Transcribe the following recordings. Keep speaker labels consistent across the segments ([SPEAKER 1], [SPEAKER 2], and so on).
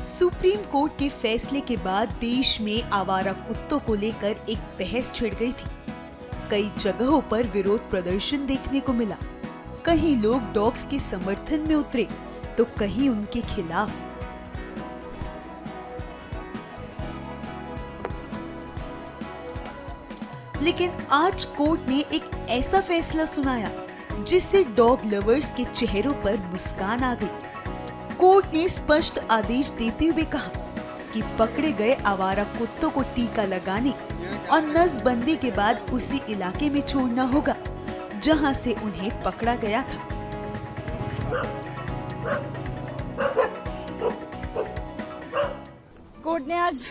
[SPEAKER 1] Supreme Court के फैसले के बाद देश में आवारा कुत्तों को लेकर एक बहस छिड़ गई थी। कई जगहों पर विरोध प्रदर्शन देखने को मिला। कहीं लोग डॉग्स के समर्थन में उतरे तो कहीं उनके खिलाफ। लेकिन आज कोर्ट ने एक ऐसा फैसला सुनाया जिससे डॉग लवर्स के चेहरों पर मुस्कान आ गई। कोर्ट ने स्पष्ट आदेश देते हुए कहा कि पकड़े गए आवारा कुत्तों को टीका लगाने और नसबंदी के बाद उसी इलाके में छोड़ना होगा जहां से उन्हें पकड़ा गया था।
[SPEAKER 2] कोर्ट ने आज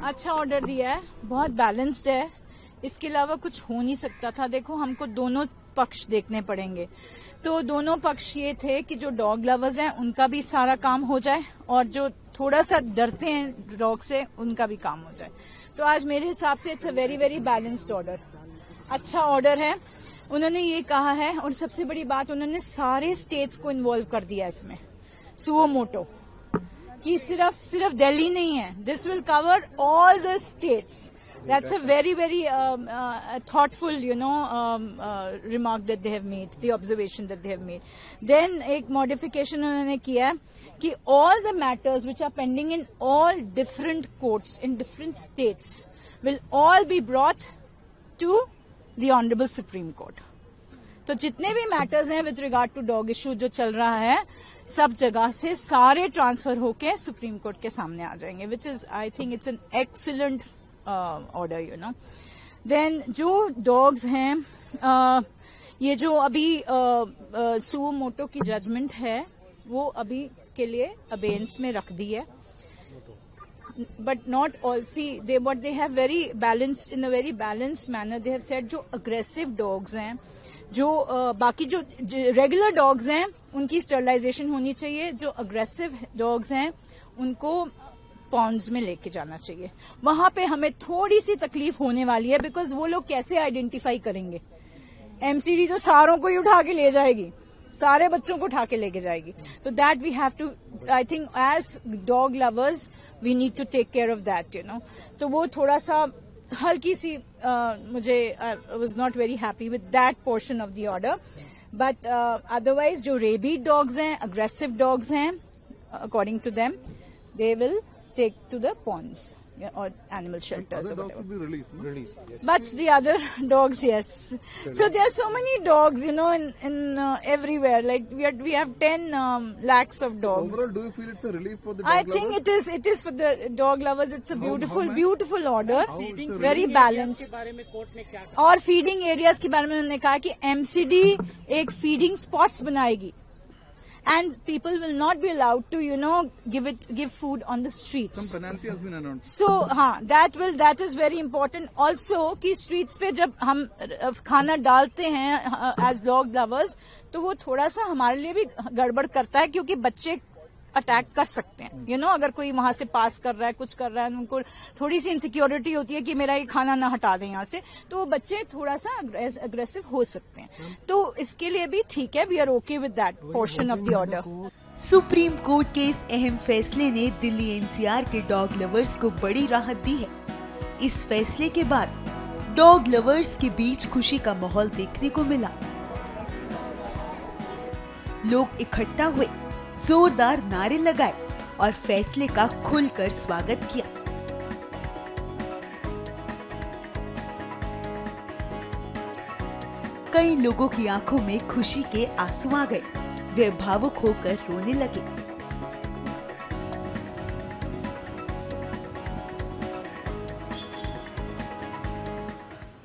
[SPEAKER 2] अच्छा ऑर्डर दिया है, बहुत बैलेंस्ड है। इसके अलावा कुछ हो नहीं सकता था। देखो, हमको दोनों पक्ष देखने पड़ेंगे। तो दोनों पक्ष ये थे कि जो डॉग लवर्स हैं उनका भी सारा काम हो जाए और जो थोड़ा सा डरते हैं डॉग से उनका भी काम हो जाए। तो आज मेरे हिसाब से it's a very very balanced order, अच्छा ऑर्डर है। उन्होंने ये कहा है और सबसे बड़ी बात, उन्होंने सारे स्टेट्स को इन्वॉल्व कर दिया इसमें, सुओ मोटो, कि सिर्फ दिल्ली नहीं है। This will cover all the states. That's a very, very thoughtful, remark that they have made, the observation that they have made. Then एक modification उन्होंने किया है कि all the matters which are pending in all different courts in different states will all be brought to the Honorable Supreme Court. तो जितने भी matters हैं with regard to dog issue जो चल रहा है, सब जगह से सारे ट्रांसफर होके सुप्रीम कोर्ट के सामने आ जाएंगे, which is I think it's an excellent order, then जो डॉग्स हैं, ये जो अभी सुओ मोटो की जजमेंट है वो अभी के लिए अबेंस में रख दी है, but not all see they but they have very balanced in a very balanced manner. They have said जो अग्रेसिव डॉग्स हैं, जो बाकी जो रेगुलर डॉग्स हैं उनकी स्टरलाइजेशन होनी चाहिए, जो अग्रेसिव डॉग्स हैं उनको पॉन्ड्स में लेके जाना चाहिए। वहां पे हमें थोड़ी सी तकलीफ होने वाली है, बिकॉज वो लोग कैसे आइडेंटिफाई करेंगे। एमसीडी तो सारों को ही उठा के ले जाएगी, सारे बच्चों को उठा के लेके जाएगी। तो that we have to, I think as dog lovers we need to take care of that, तो वो थोड़ा सा हल्की सी मुझे was not very happy with that portion of the order. But otherwise जो रेबीड डॉग्स हैं, अग्रेसिव डॉग्स हैं, according to them they will take to the ponds or animal shelters or whatever.
[SPEAKER 3] Dogs will be released. Yes.
[SPEAKER 2] But the other dogs, yes. So there are so many dogs, in everywhere. Like we have 10 lakhs of dogs.
[SPEAKER 3] Overall, do you feel it's a relief for the dog
[SPEAKER 2] I
[SPEAKER 3] lovers?
[SPEAKER 2] think it is for the dog lovers. It's a beautiful order, very balanced. और feeding areas के बारे में उन्होंने कहा कि MCD एक feeding spots बनाएगी. And people will not be allowed to, give food on the streets.
[SPEAKER 3] Some penalty has been announced.
[SPEAKER 2] So, that is very important. Also, कि streets पे जब हम खाना डालते हैं as dog lovers, तो वो थोड़ा सा हमारे लिए भी गड़बड़ करता है, क्योंकि बच्चे अटैक कर सकते हैं, अगर कोई वहां से पास कर रहा है, कुछ कर रहा है, उनको थोड़ी सी इनसिक्योरिटी होती है कि मेरा ये खाना ना हटा दें यहाँ से, तो वो बच्चे थोड़ा सा अग्रेसिव हो सकते हैं। तो इसके लिए भी ठीक है, we are okay with that portion of the order.
[SPEAKER 1] Supreme Court के इस अहम फैसले ने दिल्ली एनसीआर के डॉग लवर्स को बड़ी राहत दी है। इस फैसले के बाद डॉग लवर्स के बीच खुशी का माहौल देखने को मिला। लोग इकट्ठा हुए, जोरदार नारे लगाए और फैसले का खुलकर स्वागत किया। कई लोगों की आंखों में खुशी के आंसू आ गए, वे भावुक होकर रोने लगे।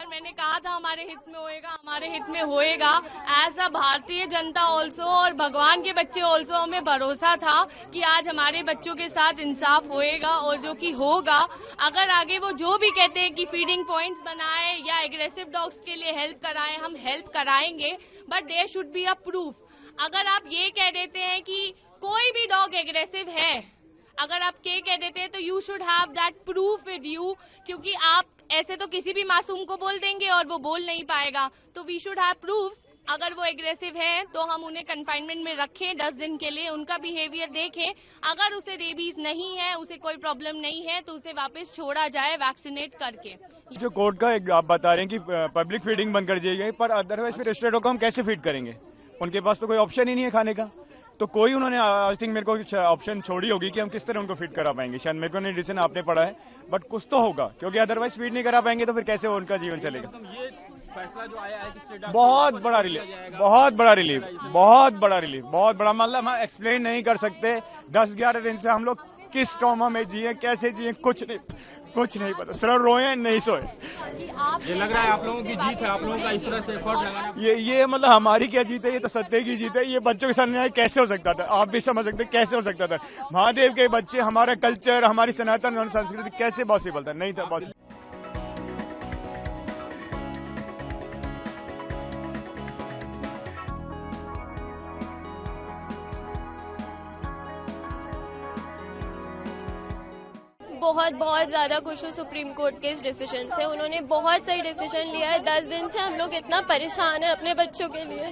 [SPEAKER 4] मैंने कहा था हमारे हित में होएगा। As a Bharatiya Janata also और भगवान के बच्चे ऑल्सो, हमें भरोसा था कि आज हमारे बच्चों के साथ इंसाफ होएगा और जो कि होगा। अगर आगे वो जो भी कहते हैं कि फीडिंग पॉइंट्स बनाए या एग्रेसिव डॉग्स के लिए हेल्प कराएं, हम हेल्प कराएंगे, but there should be a proof. अगर आप ये कह देते हैं कि कोई भी डॉग एग्रेसिव है, अगर आप ये कह देते हैं, तो you should have that proof with you, क्योंकि आप ऐसे तो किसी भी मासूम को बोल देंगे और वो बोल नहीं पाएगा। तो वी शुड हैव प्रूफ्स अगर वो एग्रेसिव हैं तो हम उन्हें कंफाइनमेंट में रखें 10 दिन के लिए, उनका बिहेवियर देखें। अगर उसे रेबीज नहीं है, उसे कोई प्रॉब्लम नहीं है, तो उसे वापस छोड़ा जाए वैक्सीनेट करके।
[SPEAKER 5] जो कोर्ट का एक आप बता रहे हैं कि पब्लिक फीडिंग बंद कर दी गई, पर अदरवाइज फिर स्टेटों को हम कैसे फीड करेंगे? उनके पास तो कोई ऑप्शन ही नहीं है खाने का। तो कोई उन्होंने आई थिंक मेरे को ऑप्शन छोड़ी होगी कि हम किस तरह उनको फीड करा पाएंगे। शायद मेरे को नहीं डिसीजन आपने पढ़ा है, बट कुछ तो होगा, क्योंकि अदरवाइज फीड नहीं करा पाएंगे तो फिर कैसे उनका जीवन चलेगा।
[SPEAKER 6] ये फैसला जो आया है कि स्टेट
[SPEAKER 5] बहुत बड़ा रिलीफ, बहुत बड़ा रिलीफ, बहुत बड़ा रिलीफ, बहुत बड़ा। मतलब हम एक्सप्लेन नहीं कर सकते। 10-11 दिन से हम लोग किस ट्रॉमा में जिए, कैसे जिए, कुछ नहीं पता। सिर्फ रोए, नहीं सोए।
[SPEAKER 6] ये लग रहा है आप लोगों की जीत है, आप लोगों का इस तरह से एफर्ट लगाना।
[SPEAKER 5] ये मतलब हमारी क्या जीत है? ये तो सत्य की जीत है। ये बच्चों के साथ न्याय कैसे हो सकता था? आप भी समझ सकते कैसे हो सकता था। महादेव के बच्चे, हमारा कल्चर, हमारी सनातन संस्कृति कैसे पॉसिबल था? नहीं था पॉसिबल।
[SPEAKER 7] बहुत ज़्यादा खुश हूँ सुप्रीम कोर्ट के इस डिसीजन से। उन्होंने बहुत सही डिसीजन लिया है। 10 दिन से हम लोग इतना परेशान हैं अपने बच्चों के लिए।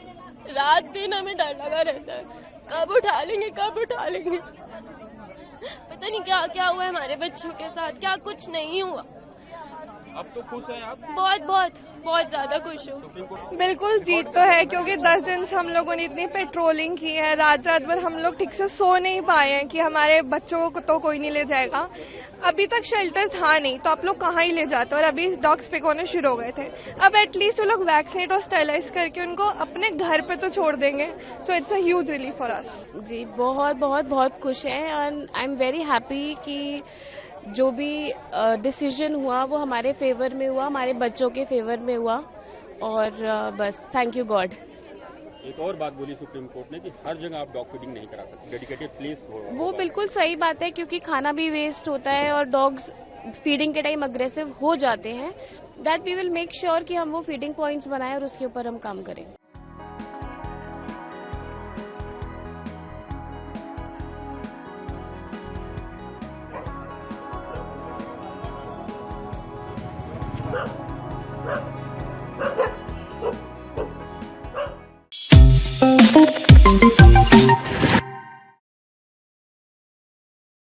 [SPEAKER 7] रात दिन हमें डर लगा रहता है, कब उठा लेंगे, कब उठा लेंगे। पता नहीं क्या क्या हुआ है हमारे बच्चों के साथ, क्या कुछ नहीं हुआ।
[SPEAKER 6] अब तो खुश हैं आप?
[SPEAKER 7] बहुत ज़्यादा खुश हूँ।
[SPEAKER 8] बिल्कुल जीत तो है, क्योंकि 10 दिन से हम लोगों ने इतनी पेट्रोलिंग की है, रात भर हम लोग ठीक से सो नहीं पाए हैं कि हमारे बच्चों को तो कोई नहीं ले जाएगा। अभी तक शेल्टर था नहीं, तो आप लोग कहाँ ही ले जाते, और अभी डॉग्स पिक होने शुरू हो गए थे। अब एटलीस्ट वो लोग वैक्सीनेट और स्टरलाइज करके उनको अपने घर पे तो छोड़ देंगे। So it's a huge relief for us.
[SPEAKER 7] जी बहुत खुश हैं, and I am very happy कि जो भी डिसीजन हुआ वो हमारे फेवर में हुआ, हमारे बच्चों के फेवर में हुआ। और बस थैंक यू गॉड।
[SPEAKER 6] एक और बात बोली सुप्रीम कोर्ट ने कि हर जगह आप डॉग फीडिंग नहीं करा सकते, डेडिकेटेड प्लेस हो।
[SPEAKER 7] वो बिल्कुल सही बात है, क्योंकि खाना भी वेस्ट होता है और डॉग्स फीडिंग के टाइम अग्रेसिव हो जाते हैं। That we will make sure कि हम वो फीडिंग पॉइंट्स बनाएं और उसके ऊपर हम काम करें।
[SPEAKER 9] Thank you.